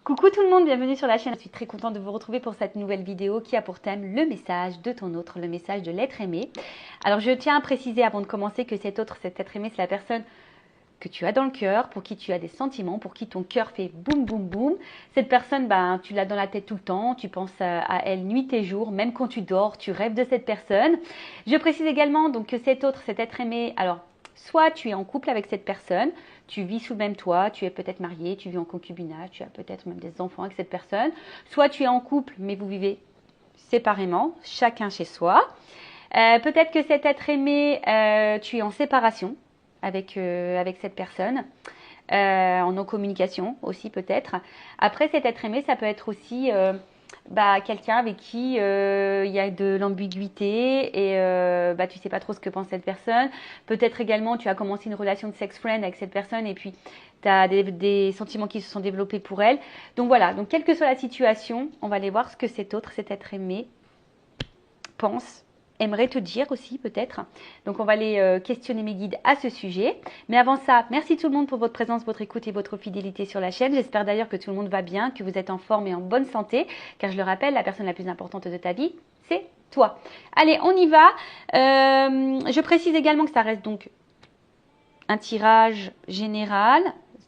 Coucou tout le monde, bienvenue sur la chaîne. Je suis très contente de vous retrouver pour cette nouvelle vidéo qui a pour thème le message de ton autre, le message de l'être aimé. Alors je tiens à préciser avant de commencer que cet autre, cet être aimé, c'est la personne que tu as dans le cœur, pour qui tu as des sentiments, pour qui ton cœur fait boum boum boum. Cette personne, tu l'as dans la tête tout le temps, tu penses à elle nuit et jour, même quand tu dors, tu rêves de cette personne. Je précise également donc que cet autre, cet être aimé, alors soit tu es en couple avec cette personne, tu vis sous le même toit, tu es peut-être marié, tu vis en concubinage, tu as peut-être même des enfants avec cette personne, soit tu es en couple mais vous vivez séparément, chacun chez soi. Peut-être que cet être aimé, tu es en séparation avec cette personne, en non-communication aussi peut-être. Après, cet être aimé, ça peut être aussi quelqu'un avec qui il y a de l'ambiguïté et tu sais pas trop ce que pense cette personne. Peut-être également, tu as commencé une relation de sex-friend avec cette personne et puis tu as des sentiments qui se sont développés pour elle. Donc voilà, donc quelle que soit la situation, on va aller voir ce que cet autre, cet être aimé, pense, aimerait te dire aussi peut-être. Donc on va aller questionner mes guides à ce sujet. Mais avant ça, merci tout le monde pour votre présence, votre écoute et votre fidélité sur la chaîne. J'espère d'ailleurs que tout le monde va bien, que vous êtes en forme et en bonne santé. Car je le rappelle, la personne la plus importante de ta vie, c'est toi. Allez, on y va. Je précise également que ça reste donc un tirage général.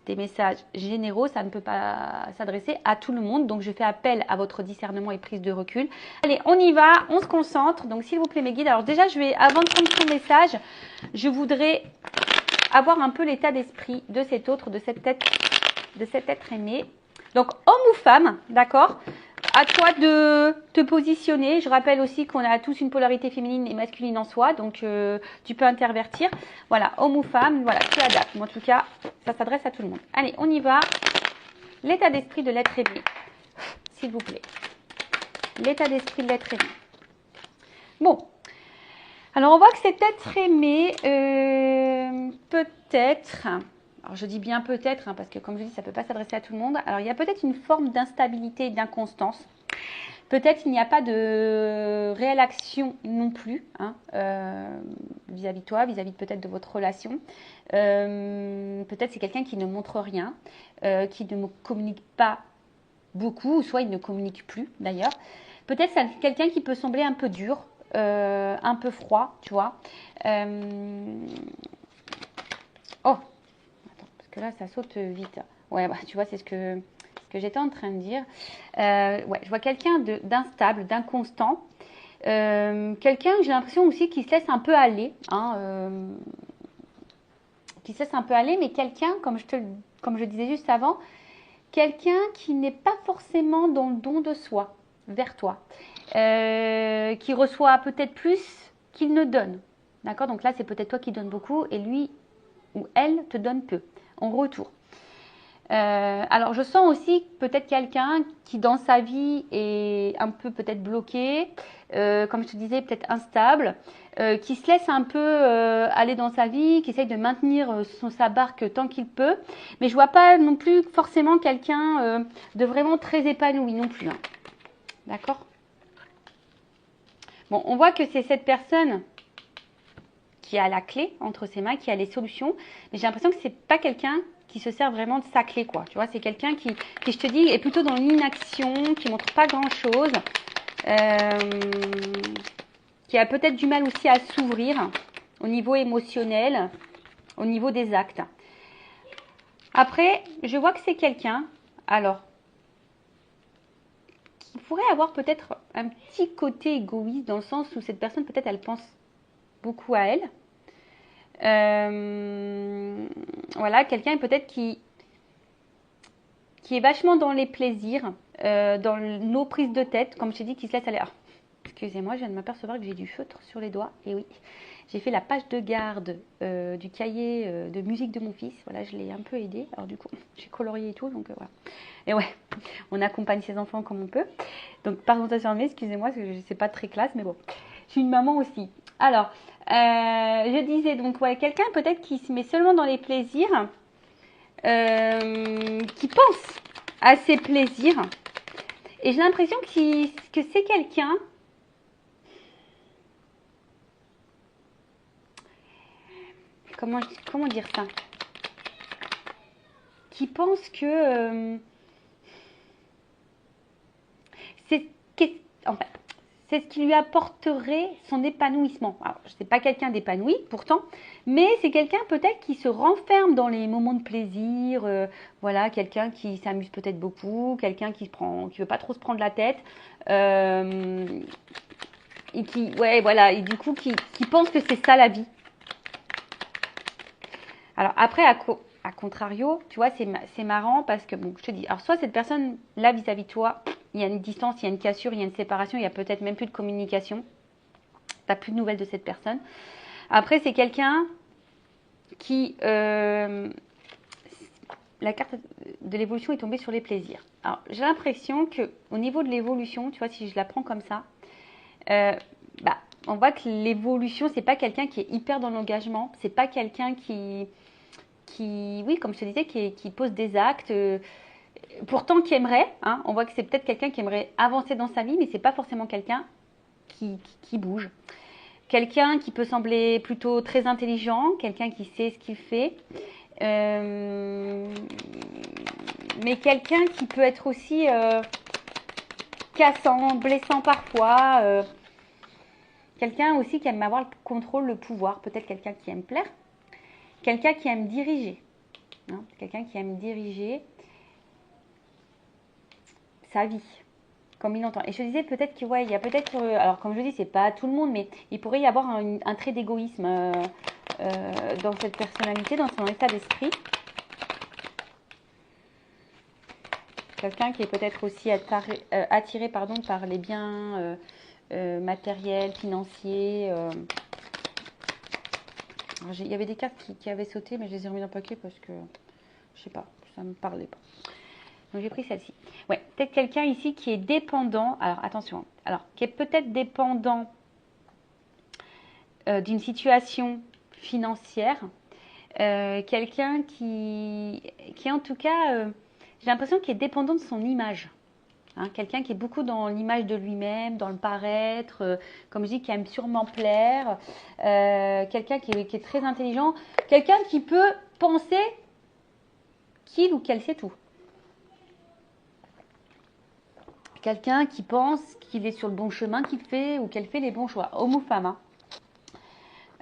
Des messages généraux, ça ne peut pas s'adresser à tout le monde. Donc, je fais appel à votre discernement et prise de recul. Allez, on y va, on se concentre. Donc, s'il vous plaît, mes guides. Alors, déjà, avant de prendre ton message, je voudrais avoir un peu l'état d'esprit de cet autre, de cet être aimé. Donc, homme ou femme, d'accord ? À toi de te positionner. Je rappelle aussi qu'on a tous une polarité féminine et masculine en soi, donc tu peux intervertir. Voilà, homme ou femme, voilà, tu adaptes. Mais en tout cas, ça s'adresse à tout le monde. Allez, on y va. L'état d'esprit de l'être aimé, s'il vous plaît. L'état d'esprit de l'être aimé. Bon, alors on voit que cet être aimé, peut-être... Alors, je dis bien peut-être, parce que comme je dis, ça ne peut pas s'adresser à tout le monde. Alors, il y a peut-être une forme d'instabilité et d'inconstance. Peut-être il n'y a pas de réelle action non plus vis-à-vis de toi, vis-à-vis peut-être de votre relation. Peut-être c'est quelqu'un qui ne montre rien, qui ne communique pas beaucoup, ou soit il ne communique plus d'ailleurs. Peut-être c'est quelqu'un qui peut sembler un peu dur, un peu froid, tu vois. Oh, que là, ça saute vite. Ouais, tu vois, c'est ce que j'étais en train de dire. Ouais, je vois quelqu'un d'instable, d'inconstant. Quelqu'un, j'ai l'impression aussi, qui se laisse un peu aller. Qui se laisse un peu aller, mais quelqu'un, comme je disais juste avant, quelqu'un qui n'est pas forcément dans le don de soi, vers toi. Qui reçoit peut-être plus qu'il ne donne. D'accord ? Donc là, c'est peut-être toi qui donnes beaucoup et lui ou elle te donne peu en retour. Alors, je sens aussi peut-être quelqu'un qui, dans sa vie, est un peu peut-être bloqué, comme je te disais, peut-être instable, qui se laisse un peu aller dans sa vie, qui essaye de maintenir sa barque tant qu'il peut. Mais je ne vois pas non plus forcément quelqu'un de vraiment très épanoui non plus. Hein. D'accord ? Bon, on voit que c'est cette personne qui a la clé entre ses mains, qui a les solutions. Mais j'ai l'impression que c'est pas quelqu'un qui se sert vraiment de sa clé, quoi. Tu vois, c'est quelqu'un qui, je te dis, est plutôt dans l'inaction, qui montre pas grand-chose, qui a peut-être du mal aussi à s'ouvrir au niveau émotionnel, au niveau des actes. Après, je vois que c'est quelqu'un, alors, qui pourrait avoir peut-être un petit côté égoïste, dans le sens où cette personne, peut-être, elle pense beaucoup à elle. Voilà, quelqu'un peut-être qui est vachement dans les plaisirs, dans nos prises de tête, comme je t'ai dit, qui se laisse aller. Ah, excusez-moi, je viens de m'apercevoir que j'ai du feutre sur les doigts. Et oui, j'ai fait la page de garde du cahier de musique de mon fils. Voilà, je l'ai un peu aidé. Alors du coup, j'ai colorié et tout, donc voilà. Et ouais, on accompagne ses enfants comme on peut. Donc, pardon, excusez-moi, c'est pas très classe, mais bon. Je suis une maman aussi. Alors, je disais donc, ouais, quelqu'un peut-être qui se met seulement dans les plaisirs, qui pense à ses plaisirs. Et j'ai l'impression que c'est quelqu'un comment dire ça, qui pense que c'est en fait, c'est ce qui lui apporterait son épanouissement. Alors, ce n'est pas quelqu'un d'épanoui pourtant, mais c'est quelqu'un peut-être qui se renferme dans les moments de plaisir. Voilà, quelqu'un qui s'amuse peut-être beaucoup, quelqu'un qui veut pas trop se prendre la tête. Et qui, ouais, voilà, et du coup, qui pense que c'est ça la vie. Alors après, à contrario, tu vois, c'est marrant parce que, bon, je te dis, alors soit cette personne, là, vis-à-vis de toi, il y a une distance, il y a une cassure, il y a une séparation, il y a peut-être même plus de communication. Tu n'as plus de nouvelles de cette personne. Après, c'est quelqu'un qui... la carte de l'évolution est tombée sur les plaisirs. Alors, j'ai l'impression qu'au niveau de l'évolution, tu vois, si je la prends comme ça, on voit que l'évolution, c'est pas quelqu'un qui est hyper dans l'engagement, c'est pas quelqu'un qui, oui, comme je te disais, qui pose des actes, pourtant qui aimerait, hein, on voit que c'est peut-être quelqu'un qui aimerait avancer dans sa vie, mais c'est pas forcément quelqu'un qui bouge. Quelqu'un qui peut sembler plutôt très intelligent, quelqu'un qui sait ce qu'il fait, mais quelqu'un qui peut être aussi cassant, blessant parfois, quelqu'un aussi qui aime avoir le contrôle, le pouvoir, peut-être quelqu'un qui aime plaire, quelqu'un qui aime diriger, hein, quelqu'un qui aime diriger sa vie, comme il entend. Et je te disais peut-être que, ouais, il y a peut-être, alors comme je dis, c'est pas tout le monde, mais il pourrait y avoir un trait d'égoïsme dans cette personnalité, dans son état d'esprit. Quelqu'un qui est peut-être aussi attiré par les biens matériels, financiers. Il y avait des cartes qui avaient sauté, mais je les ai remis dans le paquet parce que, je sais pas, ça ne me parlait pas. Donc j'ai pris celle-ci. Ouais, peut-être quelqu'un ici qui est dépendant. Alors attention, alors qui est peut-être dépendant d'une situation financière. Quelqu'un qui en tout cas, j'ai l'impression qu'il est dépendant de son image. Hein, quelqu'un qui est beaucoup dans l'image de lui-même, dans le paraître, comme je dis, qui aime sûrement plaire. Quelqu'un qui est très intelligent. Quelqu'un qui peut penser qu'il ou qu'elle sait tout. Quelqu'un qui pense qu'il est sur le bon chemin, qu'il fait ou qu'elle fait les bons choix, homme ou femme.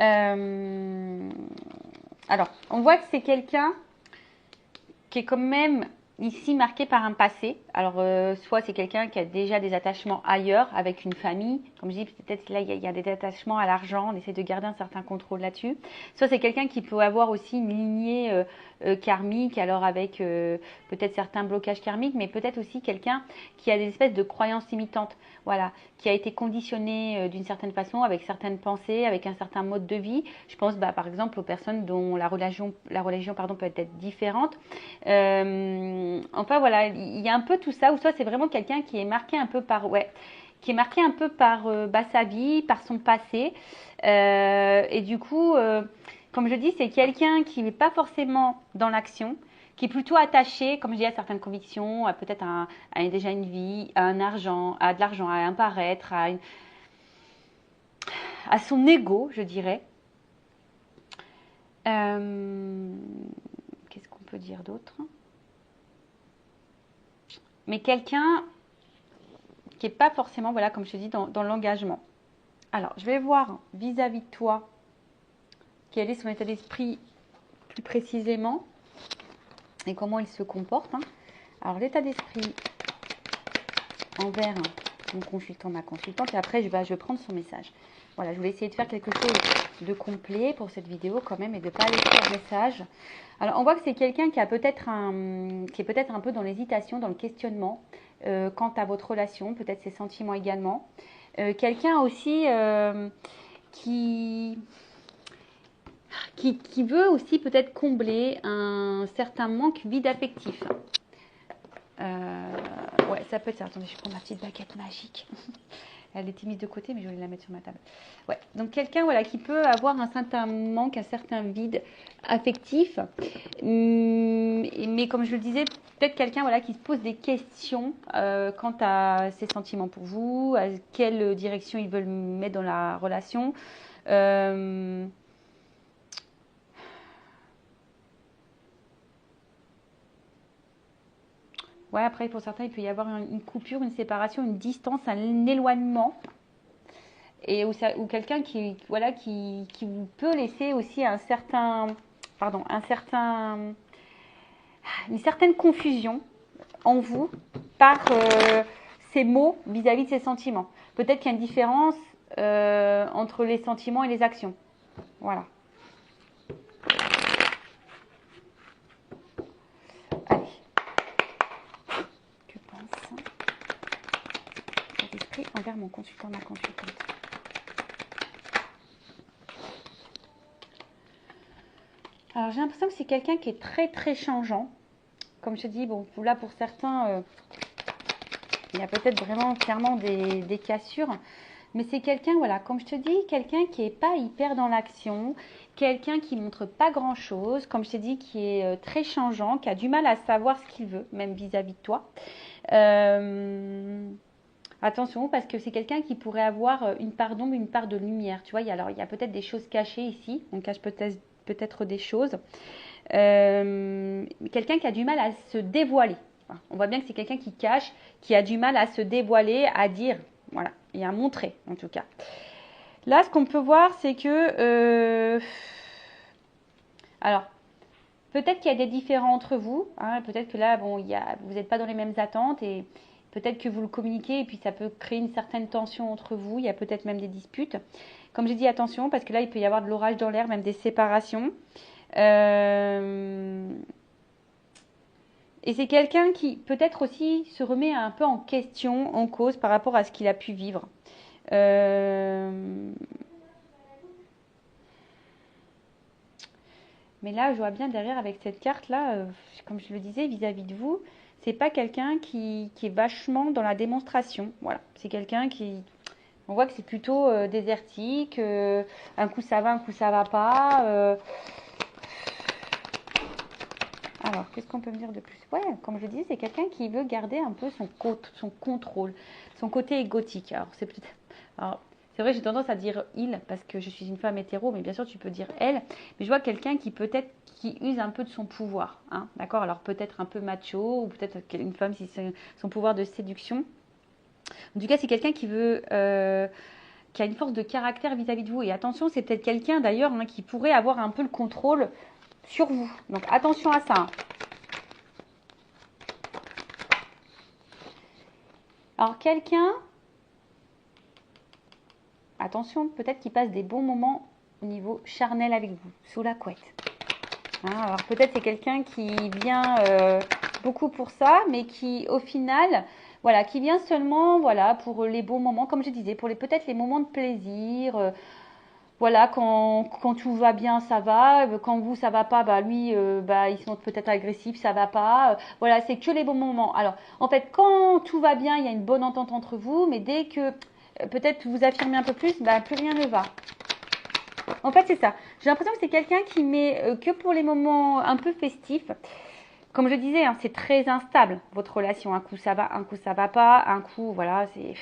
Hein. Alors, on voit que c'est quelqu'un qui est quand même ici marqué par un passé. Alors, soit c'est quelqu'un qui a déjà des attachements ailleurs, avec une famille. Comme je dis, peut-être là, il y a des attachements à l'argent. On essaie de garder un certain contrôle là-dessus. Soit c'est quelqu'un qui peut avoir aussi une lignée karmique, alors avec peut-être certains blocages karmiques, mais peut-être aussi quelqu'un qui a des espèces de croyances limitantes. Voilà, qui a été conditionné d'une certaine façon, avec certaines pensées, avec un certain mode de vie. Je pense par exemple aux personnes dont la religion peut être différente. Enfin voilà, il y a un peu tout ça, ou soit c'est vraiment quelqu'un qui est marqué un peu par, sa vie, par son passé. Et du coup, comme je dis, c'est quelqu'un qui n'est pas forcément dans l'action, qui est plutôt attaché, comme je dis, à certaines convictions, à peut-être déjà une vie, à un argent, à de l'argent, à un paraître, à son ego, je dirais. Qu'est-ce qu'on peut dire d'autre ? Mais quelqu'un qui n'est pas forcément, voilà, comme je te dis, dans l'engagement. Alors, je vais voir vis-à-vis de toi quel est son état d'esprit plus précisément et comment il se comporte. Hein. Alors, l'état d'esprit envers mon consultant, ma consultante, et après, je vais prendre son message. Voilà, je voulais essayer de faire quelque chose de complet pour cette vidéo quand même et de ne pas aller sur le message. Alors, on voit que c'est quelqu'un qui est peut-être un peu dans l'hésitation, dans le questionnement quant à votre relation, peut-être ses sentiments également. Quelqu'un aussi qui veut aussi peut-être combler un certain manque vide affectif. Ouais, ça peut être ça. Attendez, je prends ma petite baguette magique. Elle était mise de côté, mais je voulais la mettre sur ma table. Ouais, donc quelqu'un voilà, qui peut avoir un certain manque, un certain vide affectif. Mais comme je le disais, peut-être quelqu'un voilà, qui se pose des questions quant à ses sentiments pour vous, à quelle direction ils veulent mettre dans la relation. Ouais, après, pour certains, il peut y avoir une coupure, une séparation, une distance, un éloignement. Et ou quelqu'un qui, voilà, qui vous peut laisser aussi un certain, pardon, une certaine confusion en vous par ces mots vis-à-vis de ses sentiments. Peut-être qu'il y a une différence entre les sentiments et les actions. Voilà. Allez. Que pense l'esprit envers mon consultant, ma consultante? Alors j'ai l'impression que c'est quelqu'un qui est très très changeant. Comme je te dis, bon, là pour certains, il y a peut-être vraiment clairement des cassures. Mais c'est quelqu'un, voilà, comme je te dis, quelqu'un qui n'est pas hyper dans l'action, quelqu'un qui montre pas grand-chose, comme je t'ai dit, qui est très changeant, qui a du mal à savoir ce qu'il veut, même vis-à-vis de toi. Attention, parce que c'est quelqu'un qui pourrait avoir une part d'ombre, une part de lumière. Tu vois, il y a peut-être des choses cachées ici. On cache peut-être des choses. Quelqu'un qui a du mal à se dévoiler. Enfin, on voit bien que c'est quelqu'un qui cache, qui a du mal à se dévoiler, à dire, voilà, et à montrer en tout cas. Là, ce qu'on peut voir, c'est que, alors, peut-être qu'il y a des différends entre vous. Hein, peut-être que là, bon, vous n'êtes pas dans les mêmes attentes et peut-être que vous le communiquez et puis ça peut créer une certaine tension entre vous. Il y a peut-être même des disputes. Comme j'ai dit, attention, parce que là, il peut y avoir de l'orage dans l'air, même des séparations. Et c'est quelqu'un qui peut-être aussi se remet un peu en question, en cause par rapport à ce qu'il a pu vivre. Mais là, je vois bien derrière avec cette carte-là, comme je le disais, vis-à-vis de vous, c'est pas quelqu'un qui est vachement dans la démonstration. Voilà, c'est quelqu'un qui, on voit que c'est plutôt désertique. Un coup ça va, un coup ça va pas. Alors, qu'est-ce qu'on peut me dire de plus? Ouais, comme je disais, c'est quelqu'un qui veut garder un peu son contrôle, son côté égotique. Alors, c'est vrai, j'ai tendance à dire il parce que je suis une femme hétéro, mais bien sûr, tu peux dire elle. Mais je vois quelqu'un qui use un peu de son pouvoir. Hein, d'accord? Alors, peut-être un peu macho, ou peut-être une femme si c'est son pouvoir de séduction. En tout cas, c'est quelqu'un qui a une force de caractère vis-à-vis de vous. Et attention, c'est peut-être quelqu'un d'ailleurs hein, qui pourrait avoir un peu le contrôle sur vous. Donc, attention à ça. Hein. Alors quelqu'un, attention, peut-être qu'il passe des bons moments au niveau charnel avec vous, sous la couette. Hein, alors peut-être c'est quelqu'un qui vient beaucoup pour ça, mais qui au final, voilà, qui vient seulement, voilà, pour les bons moments, comme je disais, pour peut-être les moments de plaisir. Voilà, quand tout va bien, ça va. Quand vous, ça va pas, bah lui, bah il se montre peut-être agressif, ça va pas. Voilà, c'est que les bons moments. Alors, en fait, quand tout va bien, il y a une bonne entente entre vous, mais dès que peut-être vous affirmez un peu plus, bah plus rien ne va. En fait, c'est ça. J'ai l'impression que c'est quelqu'un qui met que pour les moments un peu festifs. Comme je disais, hein, c'est très instable votre relation. Un coup ça va, un coup ça va pas, un coup voilà, c'est.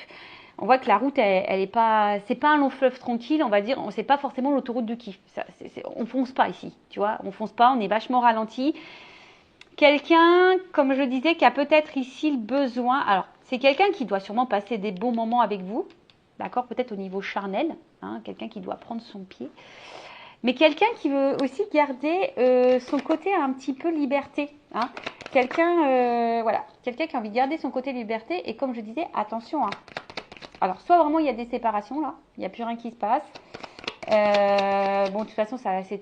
On voit que la route, elle est pas, c'est pas un long fleuve tranquille, on va dire. C'est pas forcément l'autoroute du kiff. On fonce pas ici, tu vois. On fonce pas, on est vachement ralenti. Quelqu'un, comme je disais, qui a peut-être ici le besoin. Alors, c'est quelqu'un qui doit sûrement passer des bons moments avec vous, d'accord. Peut-être au niveau charnel, hein, quelqu'un qui doit prendre son pied. Mais quelqu'un qui veut aussi garder son côté un petit peu liberté. Hein. Quelqu'un voilà, quelqu'un qui a envie de garder son côté liberté. Et comme je disais, attention. Hein. Alors, soit vraiment il y a des séparations là, il n'y a plus rien qui se passe. Bon, de toute façon, c'est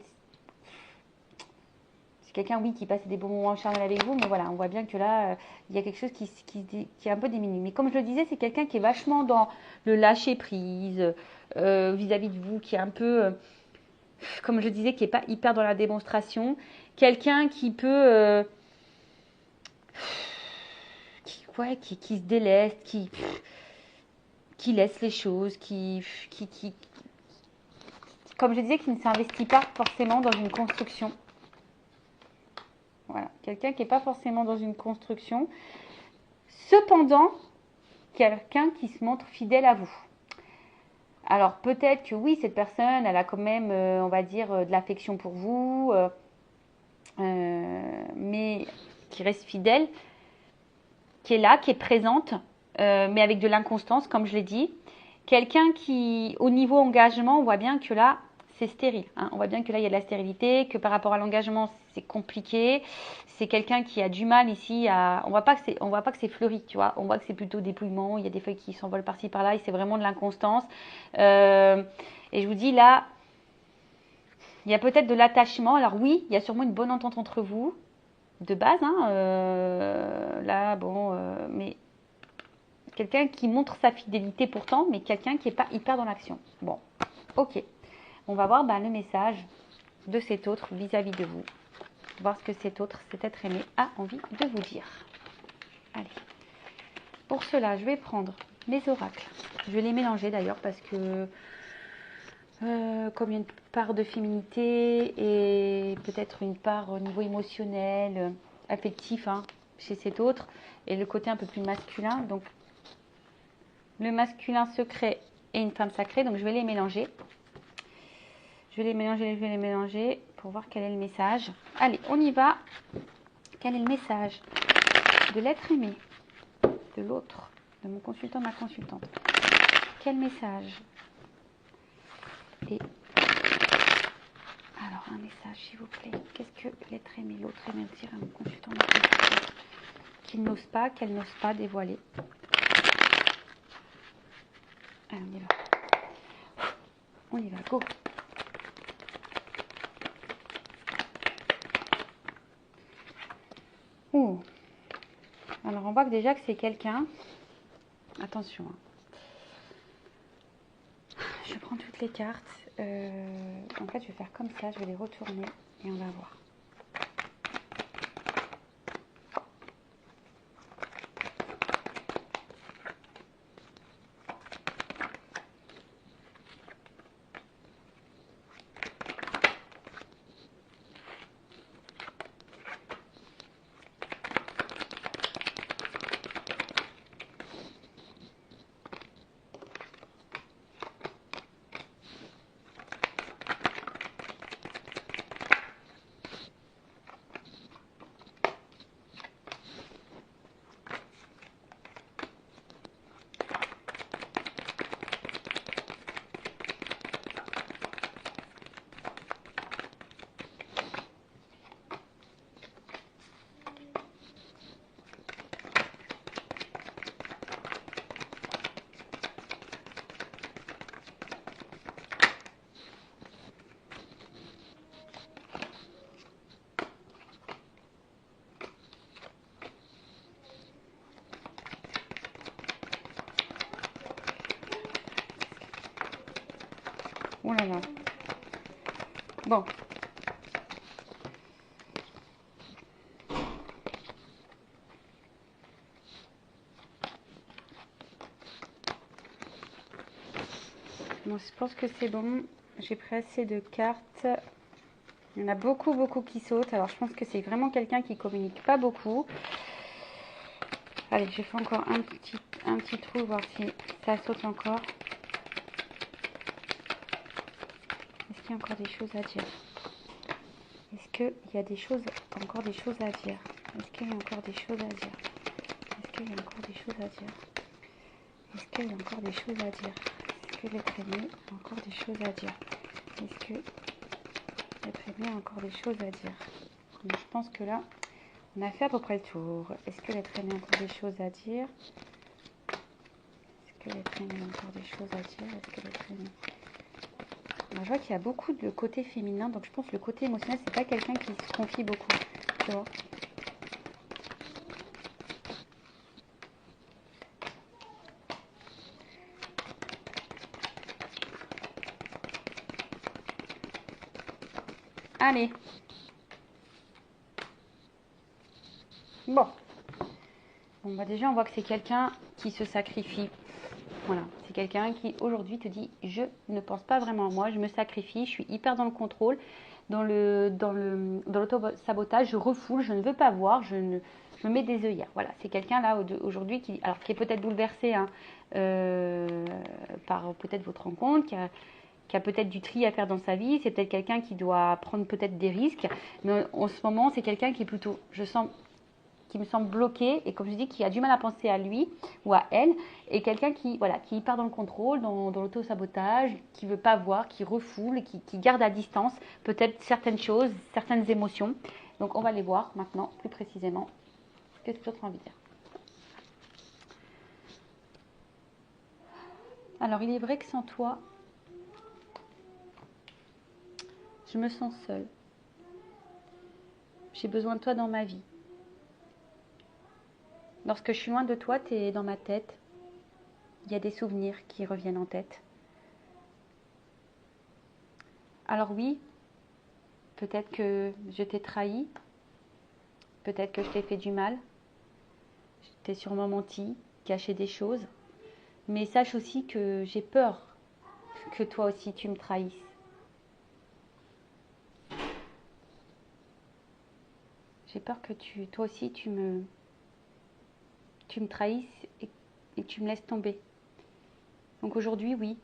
quelqu'un, oui, qui passe des bons moments charnels avec vous. Mais voilà, on voit bien que là, il y a quelque chose qui est un peu diminué. Mais comme je le disais, c'est quelqu'un qui est vachement dans le lâcher prise vis-à-vis de vous, qui est un peu comme je disais, qui n'est pas hyper dans la démonstration. Quelqu'un qui peut... qui se déleste, qui laisse les choses, comme je disais, qui ne s'investit pas forcément dans une construction. Voilà, quelqu'un qui n'est pas forcément dans une construction. Cependant, quelqu'un qui se montre fidèle à vous. Alors peut-être que oui, cette personne, elle a quand même, on va dire, de l'affection pour vous, mais qui reste fidèle. qui est là, qui est présente, mais avec de l'inconstance, comme je l'ai dit. Quelqu'un qui, au niveau engagement, on voit bien que là, c'est stérile. Hein. On voit bien que là, il y a de la stérilité, que par rapport à l'engagement, c'est compliqué. C'est quelqu'un qui a du mal ici à... On voit pas que c'est fleuri, tu vois. On voit que c'est plutôt dépouillement. Il y a des feuilles qui s'envolent par-ci, par-là. Et c'est vraiment de l'inconstance. Et je vous dis, là, il y a peut-être de l'attachement. Alors oui, il y a sûrement une bonne entente entre vous, de base. Hein. Là, bon, mais... Quelqu'un qui montre sa fidélité pourtant, mais quelqu'un qui n'est pas hyper dans l'action. Bon, ok. On va voir le message de cet autre vis-à-vis de vous. Voir ce que cet autre, cet être aimé, a envie de vous dire. Allez. Pour cela, je vais prendre mes oracles. Je vais les mélanger d'ailleurs parce que comme il y a une part de féminité et peut-être une part au niveau émotionnel, affectif hein, chez cet autre, et le côté un peu plus masculin, donc le masculin secret et une femme sacrée, donc je vais les mélanger. Je vais les mélanger pour voir quel est le message. Allez, on y va. Quel est le message de l'être aimé, de l'autre, de mon consultant, de ma consultante? Quel message? Et alors, un message, s'il vous plaît. Qu'est-ce que l'être aimé, l'autre aimé dire à mon consultant, ma consultante, qu'il n'ose pas, qu'elle n'ose pas dévoiler? Allez, on y va. On y va, go. Ouh. Alors, on voit que déjà que c'est quelqu'un. Attention. Hein. Je prends toutes les cartes. En fait, je vais faire comme ça. Je vais les retourner et on va voir. Oh là là. Bon. Bon, je pense que c'est bon. J'ai pris assez de cartes. Il y en a beaucoup, beaucoup qui sautent. Alors, je pense que c'est vraiment quelqu'un qui communique pas beaucoup. Allez, je fais encore un petit trou, voir si ça saute encore. Est-ce qu'il y a encore des choses à dire? Est-ce qu'il y a encore des choses à dire? Est-ce qu'il y a encore des choses à dire? Est-ce qu'il y a encore des choses à dire? Est-ce qu'il y a encore des choses à dire? Est-ce que l'être aimé a encore des choses à dire? Est-ce que l'être aimé a encore des choses à dire? Donc, je pense que là, on a fait à peu près le tour. Est-ce que l'être aimé a encore des choses à dire? Est-ce que l'être aimé a encore des choses à dire? Est-ce que l'être aimé... Alors, je vois qu'il y a beaucoup de côté féminin, donc je pense que le côté émotionnel, c'est pas quelqu'un qui se confie beaucoup. Tu vois? Allez. Bon. Bon, bah déjà, on voit que c'est quelqu'un qui se sacrifie. Voilà, c'est quelqu'un qui aujourd'hui te dit je ne pense pas vraiment à moi, je me sacrifie, je suis hyper dans le contrôle, dans l'auto-sabotage, je refoule, je ne veux pas voir, je me mets des œillères. Voilà, c'est quelqu'un là aujourd'hui qui est peut-être bouleversé hein, par peut-être votre rencontre, qui a peut-être du tri à faire dans sa vie, c'est peut-être quelqu'un qui doit prendre peut-être des risques, mais en ce moment c'est quelqu'un qui est plutôt, je sens, qui me semble bloqué et comme je dis, qui a du mal à penser à lui ou à elle, et quelqu'un qui, voilà, qui part dans le contrôle, dans l'auto-sabotage, qui ne veut pas voir, qui refoule, qui garde à distance peut-être certaines choses, certaines émotions. Donc on va les voir maintenant plus précisément. Qu'est-ce que tu as envie de dire? Alors il est vrai que sans toi, je me sens seule. J'ai besoin de toi dans ma vie. Lorsque je suis loin de toi, tu es dans ma tête. Il y a des souvenirs qui reviennent en tête. Alors oui, peut-être que je t'ai trahi. Peut-être que je t'ai fait du mal. Je t'ai sûrement menti, caché des choses. Mais sache aussi que j'ai peur que toi aussi tu me trahisses. J'ai peur que toi aussi tu me trahisses et tu me laisses tomber. Donc aujourd'hui, oui,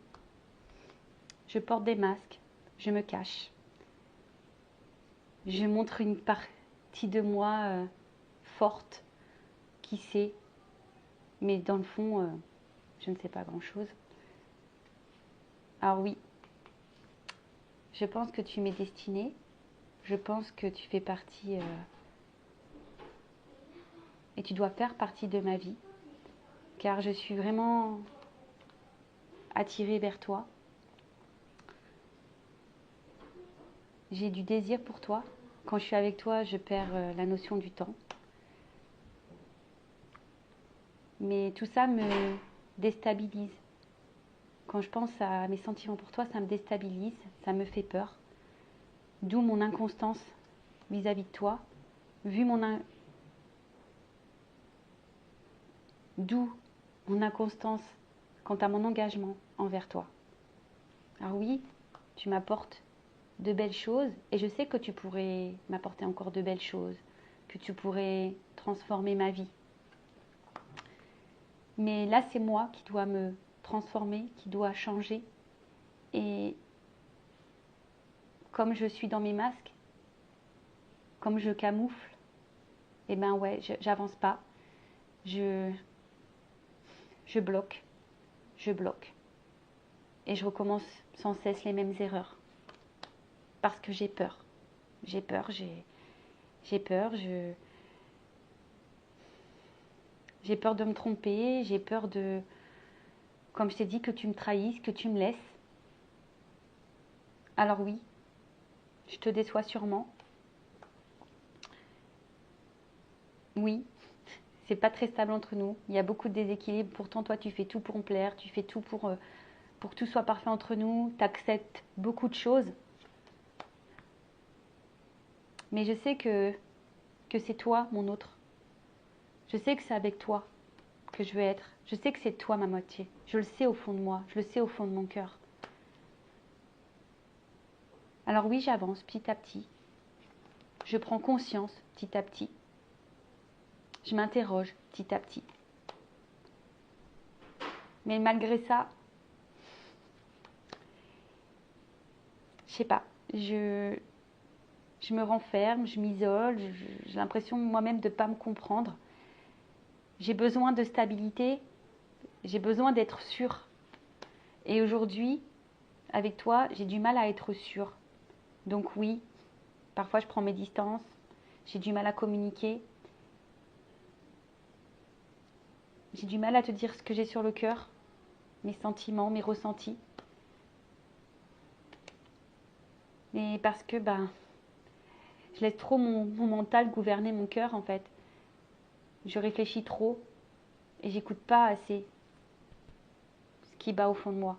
je porte des masques, je me cache. Je montre une partie de moi forte, qui sait, mais dans le fond, je ne sais pas grand-chose. Alors oui, je pense que tu m'es destinée, je pense que tu fais partie et tu dois faire partie de ma vie, car je suis vraiment attirée vers toi. J'ai du désir pour toi. Quand je suis avec toi, je perds la notion du temps. Mais tout ça me déstabilise. Quand je pense à mes sentiments pour toi, ça me déstabilise, ça me fait peur. D'où mon inconstance vis-à-vis de toi. D'où mon inconstance quant à mon engagement envers toi. Alors oui, tu m'apportes de belles choses et je sais que tu pourrais m'apporter encore de belles choses, que tu pourrais transformer ma vie. Mais là, c'est moi qui dois me transformer, qui dois changer. Et comme je suis dans mes masques, comme je camoufle, eh ben ouais, j'avance pas. Je bloque, je bloque. Et je recommence sans cesse les mêmes erreurs. Parce que j'ai peur. J'ai peur, j'ai peur, j'ai peur de me tromper, j'ai peur de, comme je t'ai dit, que tu me trahisses, que tu me laisses. Alors oui, je te déçois sûrement. Oui, c'est pas très stable entre nous. Il y a beaucoup de déséquilibre. Pourtant, toi, tu fais tout pour me plaire, tu fais tout pour que tout soit parfait entre nous. Tu acceptes beaucoup de choses. Mais je sais que c'est toi, mon autre. Je sais que c'est avec toi que je veux être. Je sais que c'est toi, ma moitié. Je le sais au fond de moi. Je le sais au fond de mon cœur. Alors oui, j'avance petit à petit. Je prends conscience petit à petit. Je m'interroge petit à petit. Mais malgré ça, je sais pas, je me renferme, je m'isole, j'ai l'impression moi-même de ne pas me comprendre. J'ai besoin de stabilité, j'ai besoin d'être sûre. Et aujourd'hui, avec toi, j'ai du mal à être sûre. Donc oui, parfois je prends mes distances, j'ai du mal à communiquer. J'ai du mal à te dire ce que j'ai sur le cœur, mes sentiments, mes ressentis. Mais parce que je laisse trop mon mental gouverner mon cœur en fait. Je réfléchis trop et j'écoute pas assez ce qui bat au fond de moi.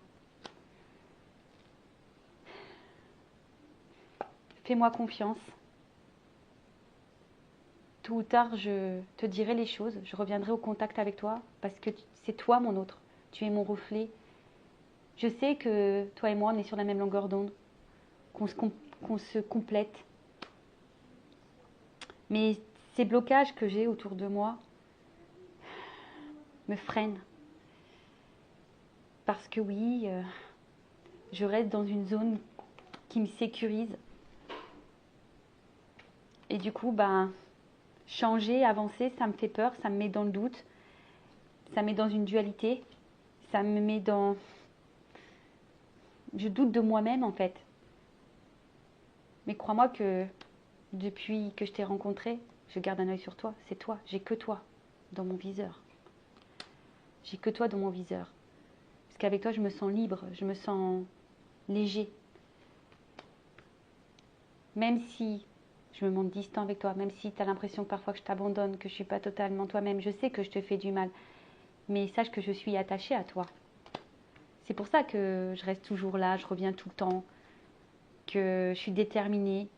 Fais-moi confiance. Tôt ou tard, je te dirai les choses. Je reviendrai au contact avec toi parce que c'est toi mon autre. Tu es mon reflet. Je sais que toi et moi, on est sur la même longueur d'onde, qu'on se complète. Mais ces blocages que j'ai autour de moi me freinent. Parce que oui, je reste dans une zone qui me sécurise. Et du coup, changer, avancer, ça me fait peur, ça me met dans le doute, ça me met dans une dualité, ça me met dans... Je doute de moi-même en fait. Mais crois-moi que depuis que je t'ai rencontré, je garde un œil sur toi, c'est toi, j'ai que toi dans mon viseur. J'ai que toi dans mon viseur. Parce qu'avec toi, je me sens libre, je me sens léger. Même si je me montre distant avec toi, même si tu as l'impression que parfois que je t'abandonne, que je ne suis pas totalement toi-même, je sais que je te fais du mal. Mais sache que je suis attachée à toi. C'est pour ça que je reste toujours là, je reviens tout le temps, que je suis déterminée.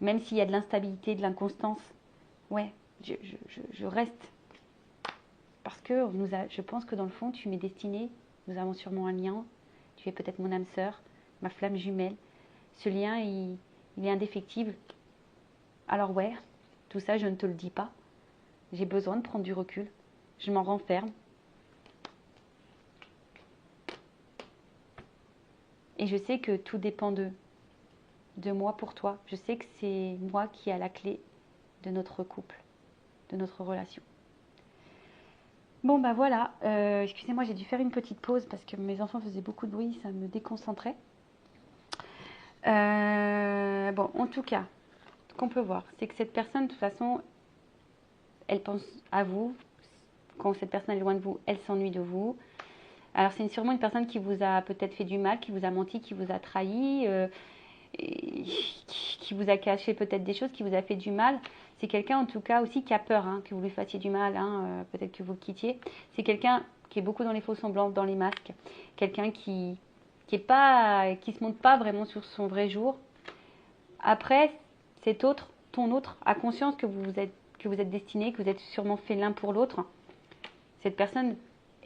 Même s'il y a de l'instabilité, de l'inconstance, ouais, je reste. Parce que je pense que dans le fond, tu m'es destinée, nous avons sûrement un lien, tu es peut-être mon âme sœur, ma flamme jumelle. Ce lien, il est indéfectible. Alors ouais, tout ça, je ne te le dis pas. J'ai besoin de prendre du recul. Je m'en renferme. Et je sais que tout dépend de moi pour toi. Je sais que c'est moi qui ai la clé de notre couple, de notre relation. Bon bah voilà, excusez-moi, j'ai dû faire une petite pause parce que mes enfants faisaient beaucoup de bruit, ça me déconcentrait. Bon, en tout cas, ce qu'on peut voir, c'est que cette personne, de toute façon, elle pense à vous. Quand cette personne est loin de vous, elle s'ennuie de vous. Alors c'est sûrement une personne qui vous a peut-être fait du mal, qui vous a menti, qui vous a trahi, qui vous a caché peut-être des choses, qui vous a fait du mal. C'est quelqu'un en tout cas aussi qui a peur que vous lui fassiez du mal, peut-être que vous le quittiez. C'est quelqu'un qui est beaucoup dans les faux semblants, dans les masques. Quelqu'un qui se montre pas vraiment sur son vrai jour. Après, ton autre, a conscience que vous êtes destinés, que vous êtes sûrement fait l'un pour l'autre. Cette personne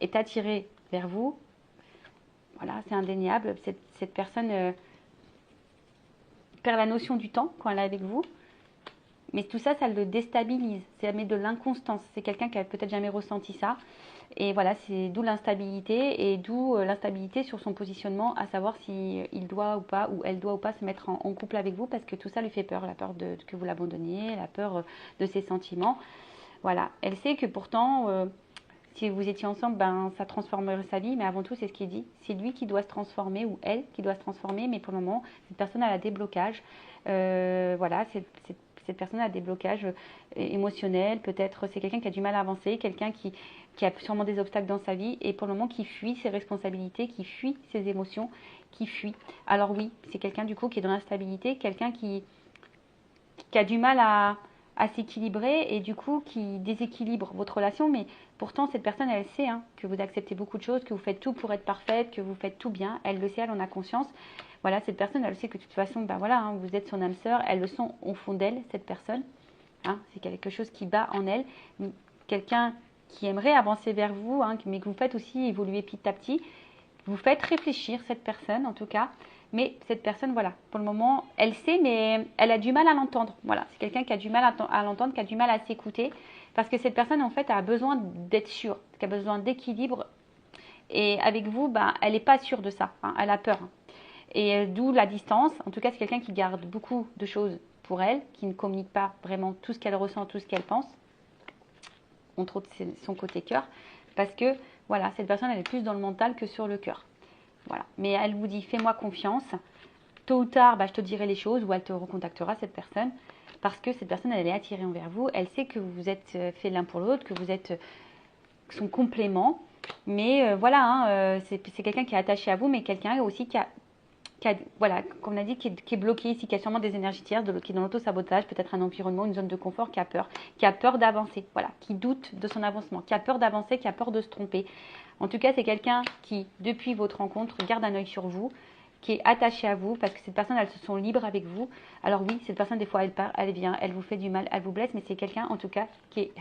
est attirée vers vous. Voilà, c'est indéniable. Cette personne perd la notion du temps quand elle est avec vous. Mais tout ça, ça le déstabilise. Ça met de l'inconstance. C'est quelqu'un qui a peut-être jamais ressenti ça. Et voilà, c'est d'où l'instabilité et d'où l'instabilité sur son positionnement, à savoir si il doit ou pas, ou elle doit ou pas se mettre en couple avec vous, parce que tout ça lui fait peur. La peur que vous l'abandonniez, la peur de ses sentiments. Voilà, elle sait que pourtant, si vous étiez ensemble, ben, ça transformerait sa vie, mais avant tout, c'est ce qu'il dit. C'est lui qui doit se transformer, ou elle qui doit se transformer, mais pour le moment, cette personne a des blocages. Voilà, cette personne a des blocages émotionnels, peut-être c'est quelqu'un qui a du mal à avancer, quelqu'un qui a sûrement des obstacles dans sa vie, et pour le moment qui fuit ses responsabilités, qui fuit ses émotions, qui fuit. Alors oui, c'est quelqu'un du coup qui est dans l'instabilité, quelqu'un qui a du mal à s'équilibrer et du coup qui déséquilibre votre relation, mais pourtant cette personne elle sait que vous acceptez beaucoup de choses, que vous faites tout pour être parfaite, que vous faites tout bien, elle le sait, elle en a conscience. Voilà, cette personne elle sait que de toute façon, ben voilà, vous êtes son âme sœur, elle le sent au fond d'elle, cette personne. C'est quelque chose qui bat en elle, quelqu'un qui aimerait avancer vers vous, mais que vous faites aussi évoluer petit à petit. Vous faites réfléchir cette personne en tout cas. Mais cette personne, voilà, pour le moment, elle sait, mais elle a du mal à l'entendre. Voilà, c'est quelqu'un qui a du mal à l'entendre, qui a du mal à s'écouter. Parce que cette personne, en fait, a besoin d'être sûre, qui a besoin d'équilibre. Et avec vous, ben, elle n'est pas sûre de ça. Elle a peur. Et d'où la distance. En tout cas, c'est quelqu'un qui garde beaucoup de choses pour elle, qui ne communique pas vraiment tout ce qu'elle ressent, tout ce qu'elle pense. Entre autres, c'est son côté cœur. Parce que, voilà, cette personne, elle est plus dans le mental que sur le cœur. Voilà. Mais elle vous dit, fais-moi confiance. Tôt ou tard, je te dirai les choses ou elle te recontactera, cette personne. Parce que cette personne, elle est attirée envers vous. Elle sait que vous êtes fait l'un pour l'autre, que vous êtes son complément. Mais voilà, c'est quelqu'un qui est attaché à vous, mais quelqu'un aussi qui a voilà, comme on a dit, qui est bloqué ici, qui a sûrement des énergies tierces, qui est dans l'auto-sabotage, peut-être un environnement, une zone de confort, qui a peur d'avancer, voilà, qui doute de son avancement, qui a peur d'avancer, qui a peur de se tromper. En tout cas, c'est quelqu'un qui, depuis votre rencontre, garde un œil sur vous, qui est attaché à vous, parce que cette personne, elle se sent libre avec vous. Alors oui, cette personne, des fois, elle part, elle vient, elle vous fait du mal, elle vous blesse, mais c'est quelqu'un, en tout cas, qui est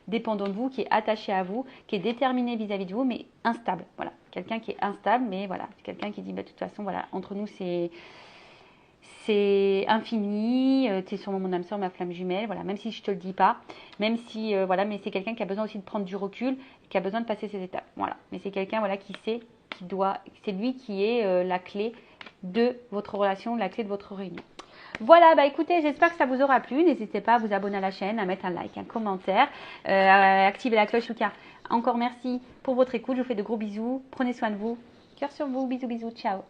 dépendant de vous, qui est attaché à vous, qui est déterminé vis-à-vis de vous, mais instable. Voilà, quelqu'un qui est instable, mais voilà, c'est quelqu'un qui dit, de toute façon, voilà, entre nous, c'est infini, tu es sûrement mon âme sœur, ma flamme jumelle, voilà, même si je te le dis pas, même si, voilà, mais c'est quelqu'un qui a besoin aussi de prendre du recul, qui a besoin de passer ces étapes, voilà. Mais c'est quelqu'un, voilà, qui sait, c'est lui qui est la clé de votre relation, la clé de votre réunion. Voilà, bah écoutez, j'espère que ça vous aura plu. N'hésitez pas à vous abonner à la chaîne, à mettre un like, un commentaire, à activer la cloche. Lucas, encore merci pour votre écoute. Je vous fais de gros bisous. Prenez soin de vous. Cœur sur vous. Bisous, bisous. Ciao.